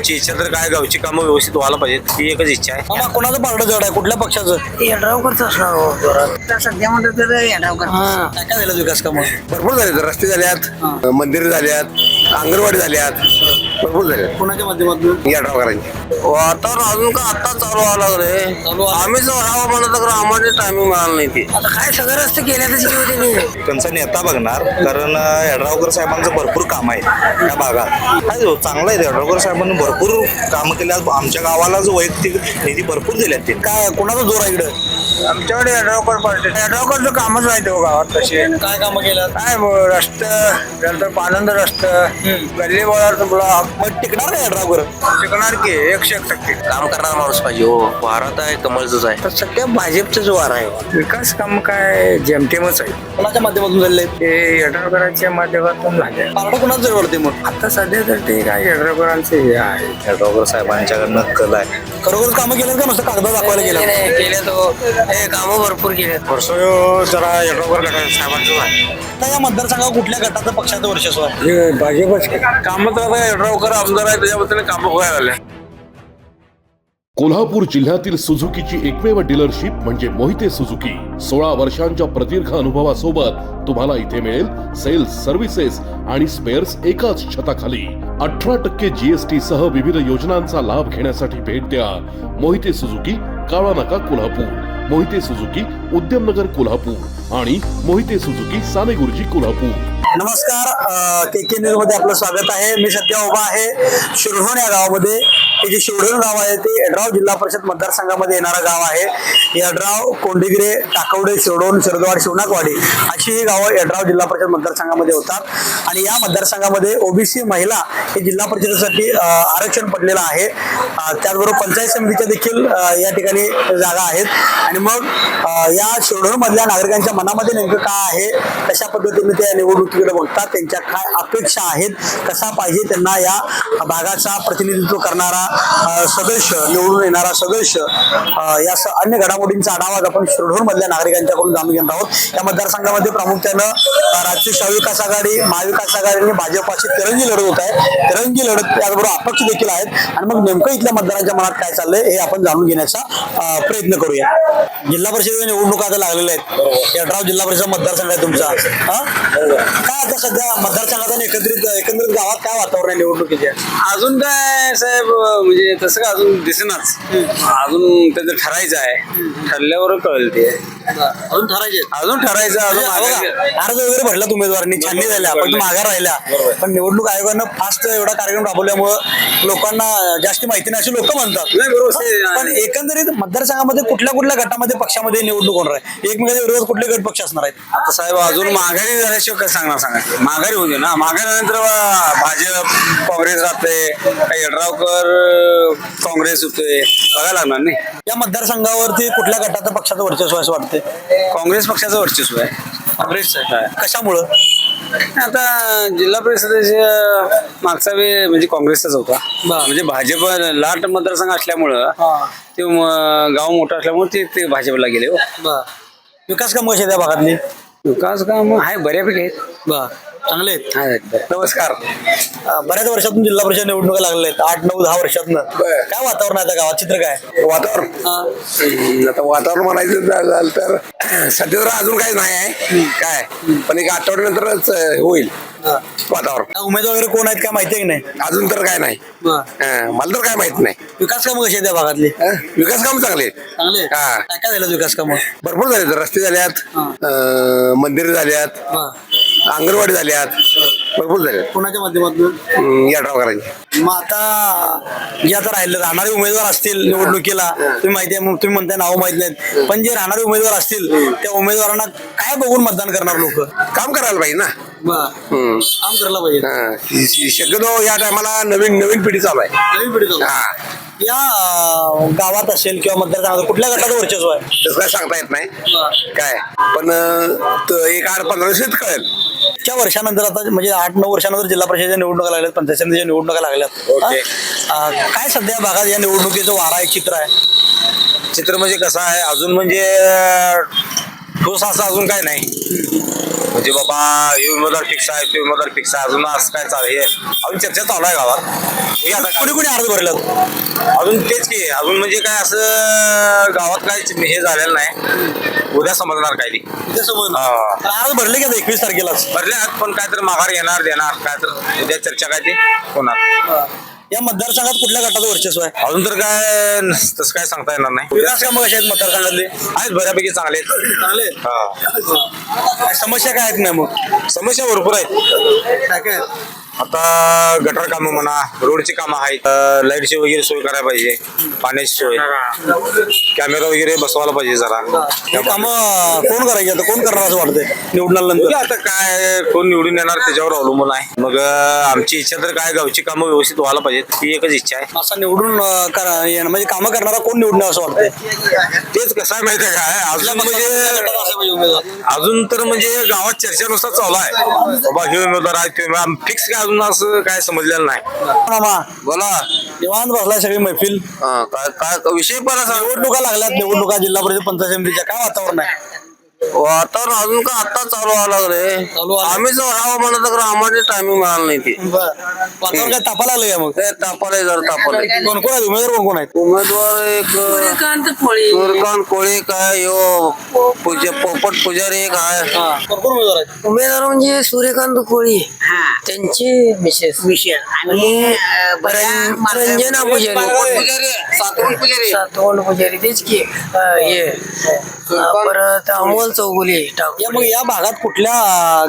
आमची इच्छा तर काय गावची कामं व्यवस्थित व्हायला पाहिजेत ही एकच इच्छा आहे. मामा कोणाचं पारडं जड आहे कुठल्या पक्षाचं? येड्रावकरच असणार हो जोरात. सध्या म्हणतात तर येड्रावकर. काय काय झालं विकास कामं? भरपूर झाले रस्ते झाल्यात, मंदिर झाल्यात, अंगणवाडी झाल्यात, भरपूर झाल्यात कोणाच्या माध्यमातून? येड्रावकरांची. वातावरण अजून का आता चालू व्हायला लागले. आम्ही जर राहावं म्हणलं तर आम्हाला टायमिंग मिळालं नाही ते. आता काय सगळे रस्ते केल्यातच की होते नाही. त्यांचा नेता बघणार कारण येड्रावकर साहेबांचं भरपूर काम आहे त्या भागात. काय चांगलं आहे येड्रावकर साहेबांनी भरपूर कामं केल्यात. आमच्या गावाला जो वैयक्तिक निधी भरपूर दिल्यात ते. काय कोणाचा जोर आहे इकडं? आमच्याकडे येड्रावकर पार्टी येड्रावकरचं कामच आहे ते गावात तसे. काय कामं केलं? काय रस्तं त्यानंतर पानंद रस्तं, गल्ली बोळाचं ब्लॉक. मग टिकणार काय ड्रायव्हर? शिकणार की 100% काम करणारा माणूस पाहिजे हो. भारत आहे कमळच आहे. तर सध्या भाजपचं वार आहे. विकास काम काय जेमतेमच आहे. कोणाच्या माध्यमातून झाले? ते येड्रावकरांच्या माध्यमातून झाले. पारडं कोणाचं जड वाढते मग? आता सध्या तर ते काय येड्रावकरांचे हे आहे. येड्रावकर साहेबांच्याकडनं कल आहे. खरोखर कामं केलं का नुसतं कागद दाखवायला गेलं? केले तो कामं भरपूर केलेत. वर्ष जरा येड्रावकर साहेबांचं आहे. आता या मतदारसंघावर कुठल्या गटाचं पक्षाचं वर्चस्व आहे? भाजपच कामं तर आता येड्रावकर आमदार आहे त्याच्याबद्दल कामं व्हायला लागले. कोल्हापूर जिल्ह्यातील सुझुकीची एकमेव डीलरशिप म्हणजे मोहिते सुझुकी. 16 वर्षांच्या प्रदीर्घ अनुभवासोबत तुम्हाला इथे मिळेल सेल्स, सर्व्हिसेस आणि स्पेअर्स एकाच छताखाली. 18% GST सह विविध योजनांचा लाभ घेण्यासाठी भेट द्या. मोहिते सुझुकी, काळा नाका, कोल्हापूर. मोहिते सुझुकी, उद्यमनगर, कोल्हापूर आणि मोहिते सुझुकी, सानेगुरुजी, कोल्हापूर. नमस्कार, KK न्यूज मध्ये आपलं स्वागत आहे. मी सध्या उभा आहे शिरढोण या गावामध्ये. हे जे शिरढोण गाव आहे ते येड्राव जिल्हा परिषद मतदारसंघामध्ये येणारं गाव आहे. येड्राव, कोंडिग्रे, टाकवडे, शिरढोण, शिरदवाड, शिवनाकवाडी अशी ही गावं येड्राव जिल्हा परिषद मतदारसंघामध्ये होतात. आणि या मतदारसंघामध्ये ओबीसी महिला हे जिल्हा परिषदेसाठी आरक्षण पडलेलं आहे. त्याचबरोबर पंचायत समितीच्या देखील या ठिकाणी जागा आहेत. आणि मग या शिरढोण मधल्या नागरिकांच्या मनामध्ये नेमकं काय आहे, कशा पद्धतीने ते निवडणुकीकडे बघतात, त्यांच्या काय अपेक्षा आहेत, कसा पाहिजे त्यांना या भागाचा प्रतिनिधित्व करणारा सदस्य, निवडून येणारा सदस्य, या अन्य घडामोडींचा आढावा आपण शिरढोण मधल्या नागरिकांच्याकडून जाणून घेणार आहोत. या मतदारसंघामध्ये प्रामुख्यानं राष्ट्रीय शाहविकास आघाडी, महाविकास आघाडी आणि भाजपाची तिरंगी लढत होत आहे. तिरंगी लढत त्याचबरोबर अपक्ष देखील आहेत. आणि मग नेमकं इथल्या मतदारांच्या मनात काय चाललंय हे आपण जाणून घेण्याचा प्रयत्न करूया. जिल्हा परिषद निवडणुका आता लागलेल्या आहेत. येड्राव जिल्हा परिषद मतदारसंघ आहे तुमचा. काय आता सध्या मतदारसंघाचा एकंदरीत गावात काय वातावरण आहे निवडणुकीच्या? अजून काय साहेब म्हणजे तसं काय अजून दिसेनाच. अजून त्याचं ठरायचं आहे. ठरल्यावर कळेल ते. अजून ठरायचे? अजून ठरायचं. अर्ज वगैरे भरला उमेदवारांनी, छाननी झाल्या, पण माघार राहिल्या. पण निवडणूक आयोगानं फास्ट एवढा कार्यक्रम राबवल्यामुळं लोकांना जास्त माहिती नाही अशी लोक म्हणतात. पण एकंदरीत मतदारसंघामध्ये कुठल्या कुठल्या गटामध्ये पक्षामध्ये निवडणूक होणार आहे? एकमेकांच्या विरोधात कुठले गट पक्ष असणार आहेत? आता साहेब अजून माघारी झाल्याशिवाय काय सांगा माघारी होऊ दे ना. माघारी झाल्यानंतर भाजप, काँग्रेस राहते, येड्रावकर काँग्रेस होते, बघायला लागणार नाही. या मतदारसंघावरती कुठल्या गटाचं पक्षाचं वर्चस्व असं वाटते? काँग्रेस पक्षाचं वर्चस्व आहे. काँग्रेसचं आहे. कशामुळं? आता जिल्हा परिषदेच्या मागचा वेळ म्हणजे काँग्रेसचाच होता. म्हणजे भाजप लाट मतदारसंघ असल्यामुळं ते गाव मोठं असल्यामुळे ते भाजपला गेले. हो, विकास कामं कशी त्या भागातली? विकास काम आहे बऱ्यापैकी आहेत. चांगले आहेत. नमस्कार. बऱ्याच वर्षातून जिल्हा परिषद निवडणुका लागलेल्या आहेत, 8, 9, 10 वर्षातनं. काय वातावरण आहे त्या गावात? चित्र काय वातावरण? आता वातावरण म्हणायचं झालं तर सध्या तर अजून काही नाही आहे काय, पण एक आठवड्यानंतरच होईल वातावरण. उमेदवार वगैरे कोण आहेत काय माहिती आहे की नाही? अजून तर काय नाही. मला तर काय माहित नाही. विकास कामं कशी आहेत त्या भागातली? विकास काम चांगले चांगले. काय काय झालं विकास कामं? भरपूर झाले. रस्ते झाल्यात, मंदिर झाल्यात, अंगणवाडी झाल्यात, भरपूर झाल्यात. कोणाच्या माध्यमातून? येड्रावकरांची. मग आता जे आता राहणारे उमेदवार असतील निवडणुकीला, तुम्ही माहिती आहे, तुम्ही म्हणताय नाव माहित नाहीत, पण जे राहणारे उमेदवार असतील त्या उमेदवारांना काय बघून मतदान करणार लोक? काम करायला पाहिजे ना. काम करायला पाहिजे. शक्यतो या टायमाला नवीन पिढी चालू आहे. नवीन पिढी चालू. या गावात असेल किंवा मतदारसंघात कुठल्या गटाचं वर्चस्व आहे? तसं काय सांगता येत नाही काय, पण एक 8-15 दिवसात कळेल. च्या वर्षानंतर आता म्हणजे 8-9 वर्षानंतर जिल्हा परिषदेच्या निवडणुका लागल्यात, पंचायत समितीच्या निवडणुका लागल्यात. काय सध्या भागात या निवडणुकीचं वारा एक चित्र आहे? चित्र म्हणजे कसं आहे अजून म्हणजे ठोस असं अजून काय नाही म्हणजे बाबा हे उमेदवार फिक्स आहे ते उमेदवार फिक्स आहे अजून असं काय चालू आहे अजून चर्चा चालू आहे गावात हे आता कुणी कुणी अर्ज भरलं अजून तेच की अजून म्हणजे काय असं गावात काय हे झालेलं नाही उद्या समजणार काय ते अर्ज भरले की आता 21 तारखेलाच भरले आहेत पण काय तर माघार येणार देणार काय तर उद्या चर्चा काय ते होणार या मतदारसंघात कुठल्या गटाचं वर्चस्व आहे अजून तर काय तसं काय सांगता येणार नाही विकास कामं कशा आहेत मतदारसंघातले आहेत बऱ्यापैकी चांगले आहेत. चांगले हा समस्या काय आहेत नाही मग समस्या भरपूर आहेत काय काय आता गटर कामं म्हणा रोडची कामं आहेत लाईटची वगैरे सोय करायला पाहिजे पाण्याची सोय कॅमेरा वगैरे बसवायला पाहिजे जरा हे कामं कोण करायची आता कोण करणार असं वाटतंय निवडण्यानंतर आता काय कोण निवडून येणार त्याच्यावर अवलंबून आहे मग आमची इच्छा तर काय गावची कामं व्यवस्थित व्हायला पाहिजेत ही एकच इच्छा आहे असं निवडून म्हणजे कामं करणारा कोण निवडणं असं वाटतंय तेच कसं आहे माहिती आहे काय अजून तर म्हणजे गावात चर्चेनुसार चालू आहे बाबा हे उमेदवार आहे ते फिक्स काय अजून असं काय समजलेलं नाही मामा बोला निवांत बसलाय सगळी मैफिल काय विषय पण असा निवडणुका लागल्यात निवडणुका जिल्हा परिषद पंचायत समितीच्या काय वातावरण आहे वातावरण अजून का आता चालू व्हायला लागले चालू व्हायला- आम्ही जर राहावं म्हणलं तर आम्हाला टायमिंग मिळालं नाही ते वातावरण काय तापा लागलं का मग ते तापाले जर तापाले कोण कोण आहेत उमेदवार कोण कोण आहेत उमेदवार एक सूर्यकांत कोळी काय यो पोपट पुजारी एक आहे कोण उमेदवार आहेत उमेदवार म्हणजे सूर्यकांत कोळी त्यांचे मिसेस आणि रंजना पुजारी सातवंड पुजारी तेच की हे परत अमोल चौगुले मग या भागात कुठल्या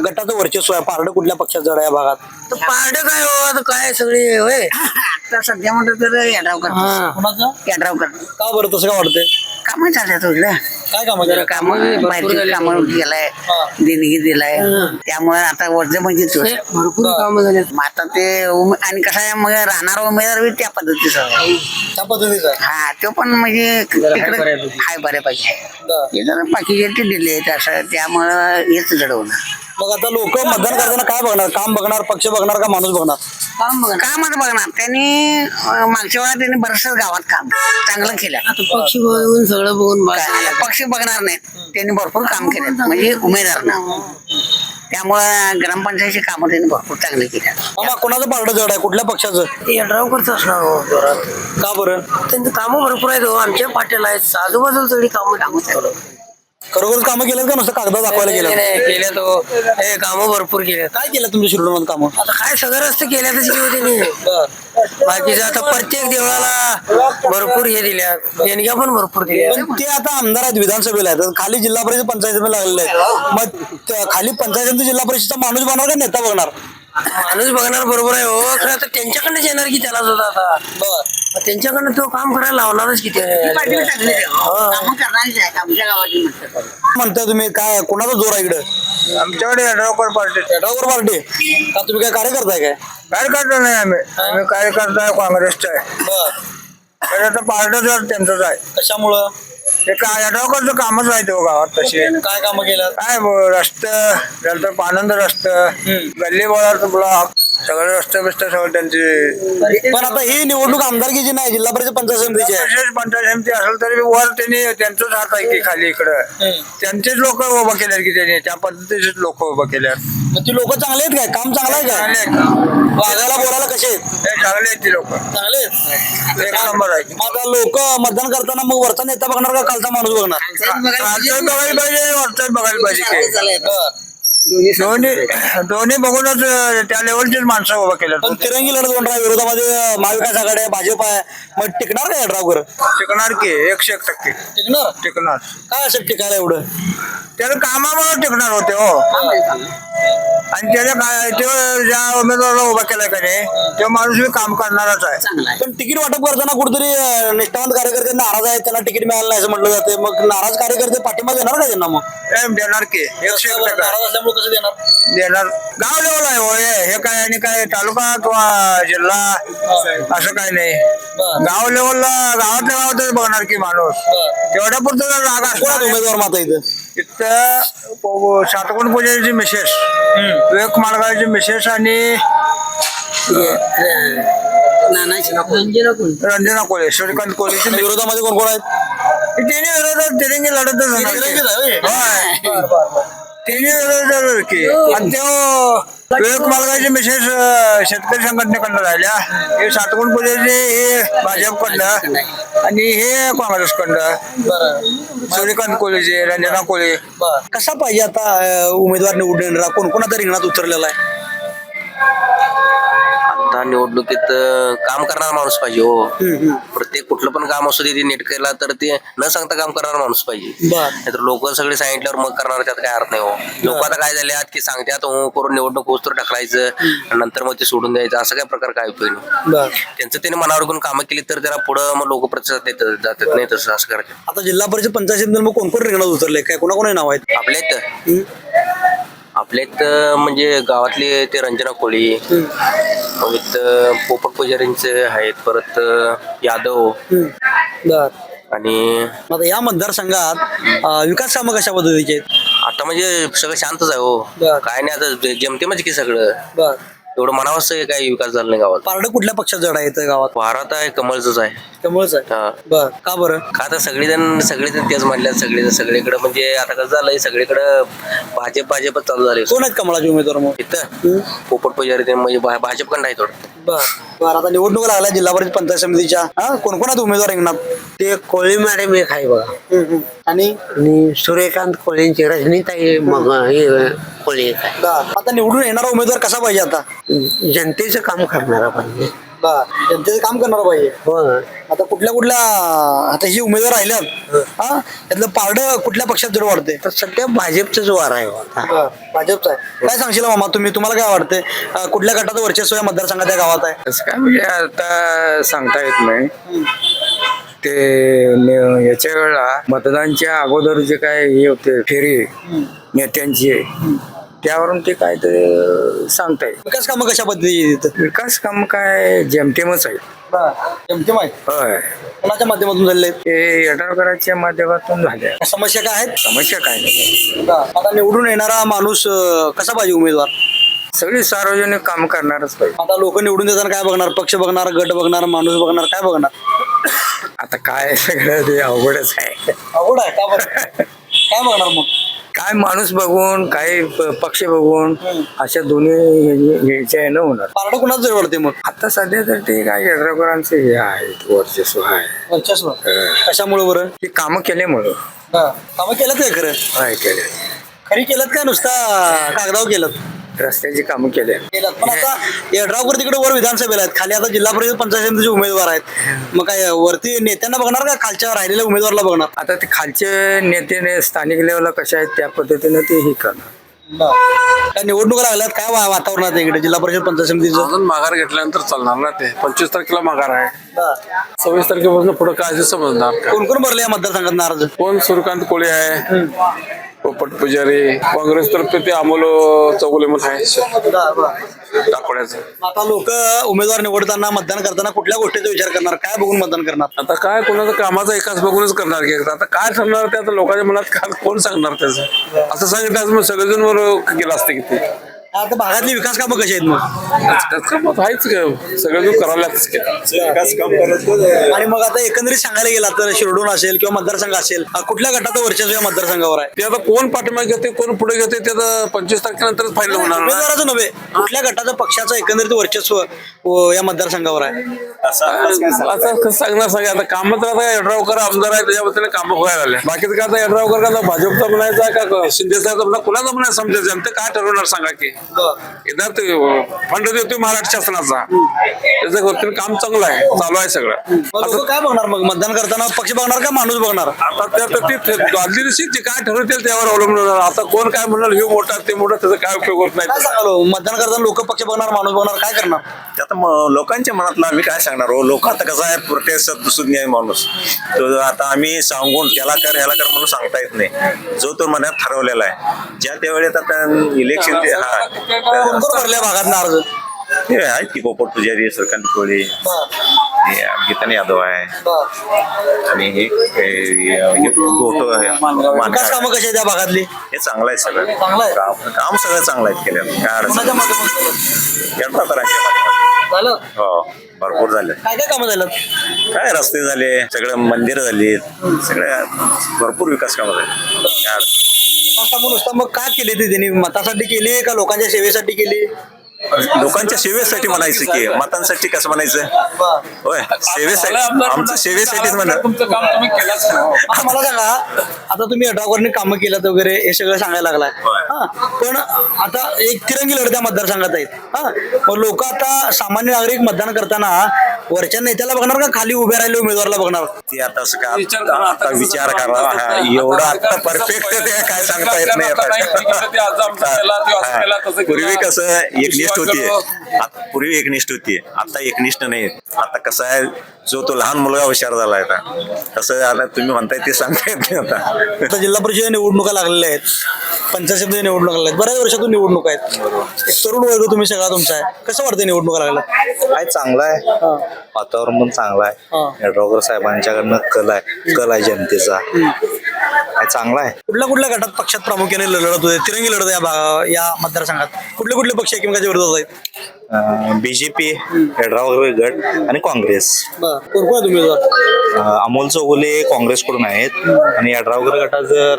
गटाचं वर्चस्व आहे पारड कुठल्या पक्षात जड आहे या भागात पारड काय हो आता काय सगळे होय आता सध्या म्हणतो तर यड्रावकर कुणाचं यड्रावकर का बरं तसं काय वाटतंय कामं चालतात तुझं काय कामं जरा कामं बाहेरची कामं केलाय देणगी दिलाय त्यामुळे आता वर्ज म्हणजे भरपूर कामं झाले आता ते आणि कसं आहे मग राहणारा उमेदवार बी त्या पद्धतीचा आहे. त्या पद्धतीचं आहे हा तो पण म्हणजे तिकडे हाय बऱ्यापैकी हे जरा बाकीचे ते दिले असं त्यामुळं हेच लढवणार मग आता लोक मतदान करताना काय बघणार काम बघणार पक्ष बघणार का माणूस बघणार कामच बघणार त्यांनी मागच्या वेळा त्यांनी बरंचसं गावात काम चांगलं केलं पक्षी बघून सगळं बघून पक्ष बघणार नाहीत त्यांनी भरपूर काम केले म्हणजे उमेदवार ना त्यामुळे ग्रामपंचायतीची कामं त्यांनी भरपूर चांगली केली मामा कोणाचं पारड जड आहे कुठल्या पक्षाचं ते यड्रावकरचं असणार हो जोरात. का बरं त्यांची कामं भरपूर आहेत हो आमच्या पाट्याला आहेत आजूबाजूला सगळी कामं खरोखर कामं केलं का नुसतं कागदा दाखवायला गेलं केल्यात हो हे कामं भरपूर केल्यात काय केलं तुमच्या शिरोडमध्ये कामं आता काय सगळं रस्ते केल्यातच की हो त्यांनी बाकीचं आता प्रत्येक देवळाला भरपूर हे दिल्या देणग्या पण भरपूर दिल्या पण ते आता आमदार आहेत विधानसभेला आहेत खाली जिल्हा परिषद पंचायत सभेला लागलेले आहेत मग खाली पंचायत समिती जिल्हा परिषदचा माणूस बघणार का नेता बघणार माणूस बघणार बरोबर आहे हो खरं आता त्यांच्याकडनं येणार की त्याला सुद्धा आता मग त्यांच्याकडनं तो काम करायला लावणारच की ते कामं करणारीच आहेत आमच्या गावाची म्हणतात म्हणताय तुम्ही काय कोणाचा जोर आहे इकडे आमच्याकडे यड्रावकर पार्टी ड्रायव्हर पार्टी का तुम्ही काय कार्यकर्ता आहे काय कार्यकर्ता नाही आम्ही कार्यकर्ता आहे काँग्रेसचा आहे बर आता पार्ट जर त्यांचंच आहे कशामुळं ते काय यड्रावकरचं कामच आहे तो गावात तसे काय कामं केलं काय रस्ते नंतर पानंद रस्ते गल्ली बोळाचं ब्लॉक सगळे रस्ते बिस्ते सगळं त्यांचे पण आता ही निवडणूक आमदारकीची नाही जिल्हा परिषद पंचायत समितीची आहे विशेष पंचायत समिती असेल तरी वर त्यांनी त्यांचंच हात आहे की खाली इकडं त्यांचेच लोक उभं केल्यात की त्यांनी त्या पद्धतीचेच लोक उभं केल्यात मग ती लोक चांगले आहेत काय काम चांगलं आहे चांगले काय आहेत वागायला बोलायला कसे आहेत हे चांगले आहेत ती लोक चांगले आहेत एक नंबर आहे मग आता लोक मतदान करताना मग वरचा नेता बघणार का खालचा माणूस बघणार खालचं बघायला पाहिजे वरचं बघायला पाहिजे दोन्ही बघूनच त्या लेवलचीच माणसं उभं केल्यात पण तिरंगी लढत होणार आहे विरोधामध्ये महाविकास आघाडी आहे भाजप आहे मग टिकणार का ड्रायव्हर टिकणार की 100% टिकणार टिकणार काय असेल टिकायला एवढं त्याला कामामुळे टिकणार होते हो आणि त्याच्या काय तो ज्या उमेदवाराला उभा केलाय का नाही तो माणूस बी काम करणारच आहे पण तिकीट वाटप करताना कुठेतरी निष्ठावंत कार्यकर्ते नाराज आहेत त्यांना तिकीट मिळालं नाही असं म्हटलं जाते मग नाराज कार्यकर्ते पाठिंबा देणार का त्यांना मग देणार की 100% नाराज असल्यामुळे कसं देणार देणार गाव लेवल आहे हो हे काय आणि काय तालुका किंवा जिल्हा असं काय नाही गाव लेवलला गावातल्या गावातच बघणार की माणूस तेवढ्या पुरतं राग कोणाचा असणार उमेदवार माता इथं इथं सातकोण पूजेची मिसेस विवेक माळगावची मिसेस आणि रंजना कोळे सूर्यकांत कोळेची विरोधामध्ये कोण कोण आहेत तिन्ही विरोधात तिरंगी लढतच होणार तिन्ही विरोधात की आणि तो विवेक मालकाचे मिसेस शेतकरी संघटनेकडनं राहिल्या हे सातगुण पूजेचे हे भाजपकडनं आणि हे काँग्रेसकडनं सूर्यकांत कोळेचे रंजना कोळे कसा पाहिजे आता उमेदवार निवडून येणारा कोण कोण आता रिंगणात उतरलेला आहे आता निवडणुकीत काम करणारा माणूस पाहिजे हो. प्रत्येक कुठलं पण काम असू दे ते नीट केला तर ते न सांगता काम करणारा माणूस पाहिजे. नाहीतर लोक सगळे सांगितल्यावर मग करणार त्यात काय अर्थ नाही हो. लोक आता काय झाले की सांगतात हो करून निवडणूक होस्तर ढकलायचं आणि नंतर मग ते सोडून द्यायचं असं काय प्रकार काय उपयोग नाही. त्यांचं त्याने मनावर घेऊन कामं केली तर त्याला पुढं मग लोक प्रतिसाद देतात जातात नाही तसं असं करायचं. आता जिल्हा परिषद पंचायत मग कोण कोण रिंगणात उतरले काय कोणाकोणी नाव आहेत आपल्या इथं म्हणजे गावातले ते रंजना कोळी पोपट पुजारींचे आहेत परत यादव आणि आता या मतदारसंघात विकास कामं कशा पद्धतीचे आहेत आता म्हणजे सगळं शांतच आहे हो. काय नाही आता जमतेमच की सगळं एवढं म्हणावं काही विकास झाला नाही गावात. पारड कुठल्या पक्षात जड आहे इथं गावात भारत आहे कमळच आहे. त्यामुळेच आहे हा. बर का बरं का आता सगळेजण तेच म्हणल्यात सगळीकडे म्हणजे आता कसं झालंय सगळीकडे भाजपच चालू झाले. कोण आहेत कमळाचे उमेदवार मग इथं पोपट पुजारी ते म्हणजे भाजपकडे आहे थोडं. बर आता निवडणूक लागल्या जिल्हा परिषद पंचायत समितीच्या कोण कोण आहेत उमेदवार रिंगणात ते कोळी मॅडम एक आहे बघा आणि सूर्यकांत कोळींची रजनीताई मग हे कोळी एक आहे. आता निवडून येणारा उमेदवार कसा पाहिजे आता जनतेचं काम करणारा पाहिजे. जनतेचं काम करणार पाहिजे. हो आता कुठल्या आता ही उमेदवार राहिल्यात त्यातलं पारड कुठल्या पक्षात जड वाढते तर सध्या भाजपचंच वार आहे आता. भाजपचा आहे काय सांगशील मामा तुम्हाला काय वाटतंय कुठल्या गटाचं वर्चस्व या मतदारसंघात या गावात आहे असं काय म्हणजे आता सांगता येत नाही ते याच्या वेळेला मतदानच्या अगोदर जे काय हे होते फेरी नेत्यांची त्यावरून ते काय ते सांगता येईल. विकास कामं कशा पद्धतीचे विकास काम काय जेमतेमच आहे. जमते माहिती होय कोणाच्या माध्यमातून झालेले ते यड्रावकरांच्या माध्यमातून झाल्या. समस्या काय आहेत समस्या काय नाही आता निवडून येणारा माणूस कसा पाहिजे उमेदवार सगळी सार्वजनिक काम करणारच पाहिजे. आता लोक निवडून देताना काय बघणार पक्ष बघणार गट बघणार माणूस बघणार काय बघणार आता काय सगळं ते अवघडच आहे. अवघड आहे का बरं काय बघणार मग काय माणूस बघून काही पक्ष बघून अशा दोन्ही घ्यायच्या न होणार. पारड कुणाच जड वाढते मग आता सध्या तर ते काय यड्रावकरांचे हे आहेत वर्चस्व आहे. वर्चस्व कशामुळे बरं ते कामं केल्यामुळं कामं केलं काय खरं काय केले खरी केलं का नुसता कागदाव केलं रस्त्याची कामं केल्या. पण आता यड्रावकर तिकडे वर विधानसभेला आहेत खाली आता जिल्हा परिषद पंचायत समितीचे उमेदवार आहेत मग काय वरती नेत्यांना बघणार का खालच्या राहिलेल्या उमेदवाराला बघणार आता ते खालचे नेते स्थानिक लेवलला कशा आहेत त्या पद्धतीने ते हे करणार. काय निवडणुका लागल्यात काय वातावरणात इकडे जिल्हा परिषद पंचायत समितीचं अजून माघार घेतल्यानंतर चालणार ना ते 25 तारखेला माघार आहे. 26 तारखेपासून पुढे काय ते समजणार. कोण कोण भरले या मतदारसंघात नाराज कोण सूर्यकांत कोळी आहे पोपट पुजारी काँग्रेस तर्फे ते अमोल चौगुले म्हणून आहे टाकोड्याचं. आता लोक उमेदवार निवडताना मतदान करताना कुठल्या गोष्टीचा विचार करणार काय बघून मतदान करणार आता काय कोणाचा कामाचा एकाच बघूनच करणार की आता काय ठरणार ते आता लोकांच्या मनात काय कोण सांगणार त्याचं असं सांगितलं मग सगळेजण वर गेलं असते किती आता भागातली विकास कामं कशी आहेत मग त्याचं मत आहेच का सगळेजण करायलाच आणि मग आता एकंदरीत सांगायला गेला तर शिरडोन असेल किंवा मतदारसंघ असेल कुठल्या गटाचं वर्चस्व या मतदारसंघावर आहे ते आता कोण पाठिंबा घेते कोण पुढे घेते ते आता 25 तारखेनंतरच फायनल होणार ना. उमेदवाराचं नव्हे कुठल्या गटाचं पक्षाचं एकंदरीत वर्चस्व या मतदारसंघावर आहे आता कसं सांगणार आता कामं तर आता यड्रावकर आमदार आहे त्याच्याबद्दल कामं व्हायला लागले. बाकीचं काय आता यड्रावकर का भाजपचा म्हणायचा का शिंदे साहेबचा म्हणा कुणाचा म्हणायचं समजा जनते काय ठरवणार सांगा की येणार ते फंड देतोय महाराष्ट्र शासनाचा त्याचं वरती काम चांगलं आहे चालू आहे सगळं. लोक काय बघणार मग मतदान करताना पक्ष बघणार का माणूस बघणार आता त्या जे काय ठरवतील त्यावर अवलंबून आता कोण काय म्हणणार हे मोठा ते मोठा त्याचा काय उपयोग होत काय नाही. सांगालो मतदान करताना लोक पक्ष बघणार माणूस बघणार काय करणार आता लोकांच्या मनातला आम्ही काय सांगणार हो लोक आता कसं आहे प्रत्येक दुसरी आहे माणूस तो आता आम्ही सांगून त्याला कर ह्याला कर म्हणून सांगता येत नाही जो तो मनात ठरवलेला आहे ज्या त्यावेळेस आता इलेक्शन भरल्या भागात अर्ज ते आहेत की पोपट पुजारी श्रीकांत कोळी गीतानी यादव आहे आणि हे विकास कामं कशी आहेत त्या भागातली हे चांगलं आहे सगळं चांगलं आहे काम सगळं चांगलं आहे केलं काय अडचण कोणाच्या माध्यमातून यड्रावकरांच्या माध्यमातून झालं हो भरपूर झाले. काय काय कामं झालं? काय रस्ते झाले, सगळं मंदिर झाली, सगळ्या भरपूर विकास कामं झाले. नुसतं मग काय केली ती त्यांनी? मतासाठी केली का लोकांच्या सेवेसाठी केली? लोकांच्या सेवेसाठी म्हणायचं की मतांसाठी कसं म्हणायचं? होय सेवेसाठी, आमचं सेवेसाठीच म्हणा. तुमचं काम तुम्ही केलंच ना. आता मला सांगा, आता तुम्ही अड्रावरनी कामं केल्यात वगैरे हे सगळं सांगायला लागलाय. होय. हा पण आता एक तिरंगी लढत त्या मतदारसंघात आहेत. हा मग लोक आता सामान्य नागरिक मतदान करताना वरच्या नेत्याला बघणार का खाली उभे राहिले उमेदवाराला बघणार? ते आता असं काय विचार करा, आता विचार करा. हा, एवढं आता परफेक्ट ते काय सांगता येत नाही आता. पूर्वी कसं एकनिष्ठ होती, पूर्वी एकनिष्ठ होती, आता एकनिष्ठ नाही. आता कसं आहे, जो तो लहान मुलगा हुशार झाला आता. कसं आता तुम्ही म्हणताय ते सांगता येत नाही आता. आता जिल्हा परिषद निवडणुका लागलेल्या आहेत, पंचायत समिती निवडणुका लागल्या आहेत, बऱ्याच वर्षातून निवडणूक आहेत. एक तरुण वर्ग तुम्ही सगळा तुमचा आहे, कसं वाटतं निवडणुका लागल्या? काय चांगलं आहे, वातावरण पण चांगलं आहे. यड्रावकर साहेबांच्याकडनं कल आहे जनतेचा. काय चांगला आहे. कुठल्या कुठल्या गटात पक्षात प्रामुख्याने लढत होते, तिरंगी लढत आहे या मतदारसंघात? कुठले कुठले पक्ष एकमेकाच्या विरोधात आहेत? बीजेपी, यड्रावकर गट आणि काँग्रेस. कोण कोण आहे तुम्ही उमेदवार? अमोल चौगुले काँग्रेसकडून आहेत आणि यड्रावकर गटाचं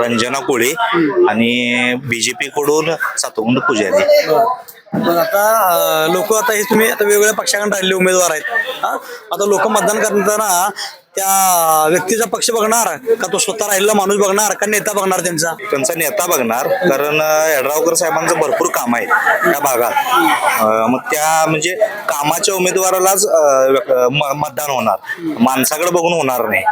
रंजना कोळी आणि बीजेपी कडून सातवंड पुजारी. पण आता लोक आता हे तुम्ही आता वेगवेगळ्या पक्षाकडे राहिलेले उमेदवार आहेत. हा आता लोक मतदान करताना त्या व्यक्तीचा पक्ष बघणार का तो स्वतः राहिलेला माणूस बघणार का नेता बघणार त्यांचा नेता बघणार, कारण यड्रावकर साहेबांचं भरपूर काम आहे त्या भागात. मग त्या म्हणजे कामाच्या उमेदवारालाच मतदान होणार, माणसाकडे बघून होणार नाही.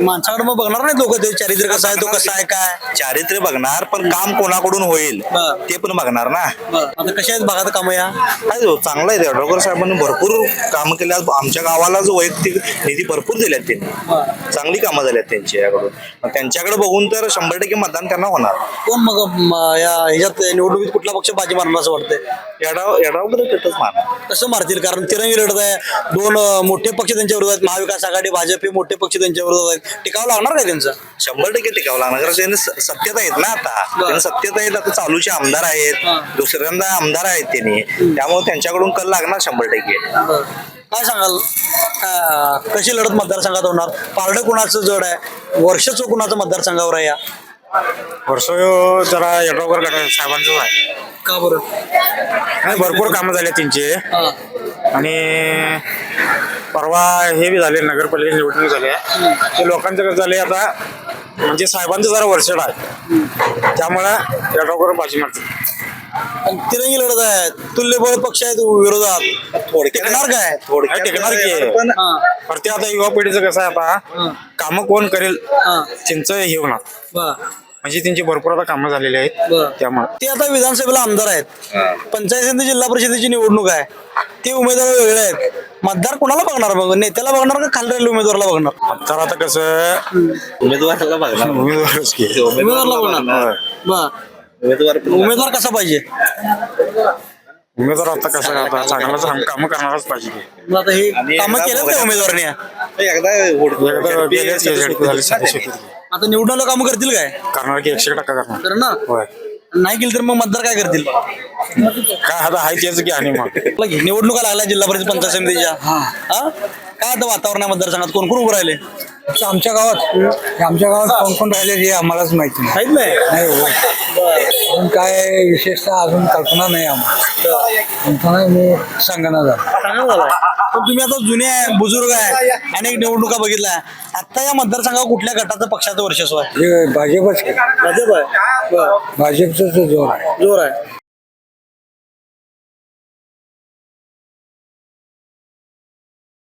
माणसाकडे मग बघणार नाही लोक, ते चारित्र्य कसं आहे, तो कसा आहे, काय चारित्र्य बघणार, पण काम कोणाकडून होईल ते पण बघणार ना. आता कशा आहेत भागात कामं या? काय चांगलं आहे. यड्रावकर साहेबांनी भरपूर कामं केली. आमच्या गावाला जो वैयक्तिक निधी भरपूर दिल्यात, त्यांनी चांगली कामं झाल्यात त्यांच्याकडून. मग त्यांच्याकडे बघून तर 100% मतदान त्यांना होणार. कोण मग या ह्याच्यात निवडणुकीत कुठला पक्ष बाजी मारणार असं वाटतंय? यड्रावकर तिथंच मारणार. कसं मारतील? कारण तिरंगी लढत आहे, दोन मोठे पक्ष त्यांच्या विरोधात, महाविकास आघाडी, भाजप हे मोठे पक्ष त्यांच्या विरोधात आहेत. टिकावं लागणार काय त्यांचं? 100% टिकावं लागणार, कारण त्यांनी सत्तेत आहेत ना. आता त्यांनी सत्तेत आहेत, आता चालूचे आमदार आहेत, दुसऱ्यांदा आमदार आहेत त्यांनी, त्यामुळे त्यांच्याकडून कल लागणार 100%. काय सांगाल, कशी लढत मतदारसंघात होणार? पारडं कुणाचं जड आहे, वर्षच कुणाचं मतदारसंघावर आहे? या वर्ष जरा यड्रावकर गट साहेबांचं आहे. का बरं? नाही, भरपूर कामं झाले त्यांचे. आणि परवा हे बी झाले, नगरपालिका निवडणूक झाले, ते लोकांचं कसं झाले आता, म्हणजे साहेबांचं जरा वर्षड आहे, त्यामुळे यड्रावकर बाजी मारतात. तिरंगी लढत आहे, तुल्यबळ पक्ष आहेत विरोधात, टिकणार काय? टिकणार की पण ते आता युवा पिढीचं कसं आहे, आता कामं कोण करेल त्यांचं हे होणार. म्हणजे त्यांची भरपूर आता कामं झालेली आहेत, त्यामुळे ते आता विधानसभेला आमदार आहेत, पंचायत समिती जिल्हा परिषदेची निवडणूक आहे, ते उमेदवार वेगळे आहेत. मतदार कोणाला बघणार? मग नेत्याला बघणार का खाली राहिलेल्या उमेदवाराला बघणार? तर आता कसं उमेदवाराला बघणार, उमेदवारच की उमेदवाराला बघणार. उमेदवार कसा पाहिजे? उमेदवार आता कसं आता चांगलाच कामं करणारच पाहिजे. मग आता हे कामं केलं त्या उमेदवाराने, आता निवडून आलं कामं करतील काय? करणार की 100% करणार. तर ना होय, नाही केलं तर मग मतदार काय करतील? काय आता आहे तेच की. आणि मग निवडणुका लागल्या जिल्हा परिषद पंचायत समितीच्या, हा काय आता वातावरण आहे मतदारसंघात? कोण कोण उभं राहिले आमच्या गावात कोण कोण राहिले हे आम्हालाच माहिती नाही. माहित नाही? अजून काय विशेषतः अजून कल्पना नाही आम्हाला, मी सांगणार झालं. चांगलं झालं. पण तुम्ही आता जुने आहे, बुजुर्ग आहे, अनेक निवडणुका बघितल्या, आता या मतदारसंघावर कुठल्या गटाचं पक्षाचं वर्चस्व आहे? हे भाजपच भाजप आहे. भाजपचा जोर आहे. जोर आहे.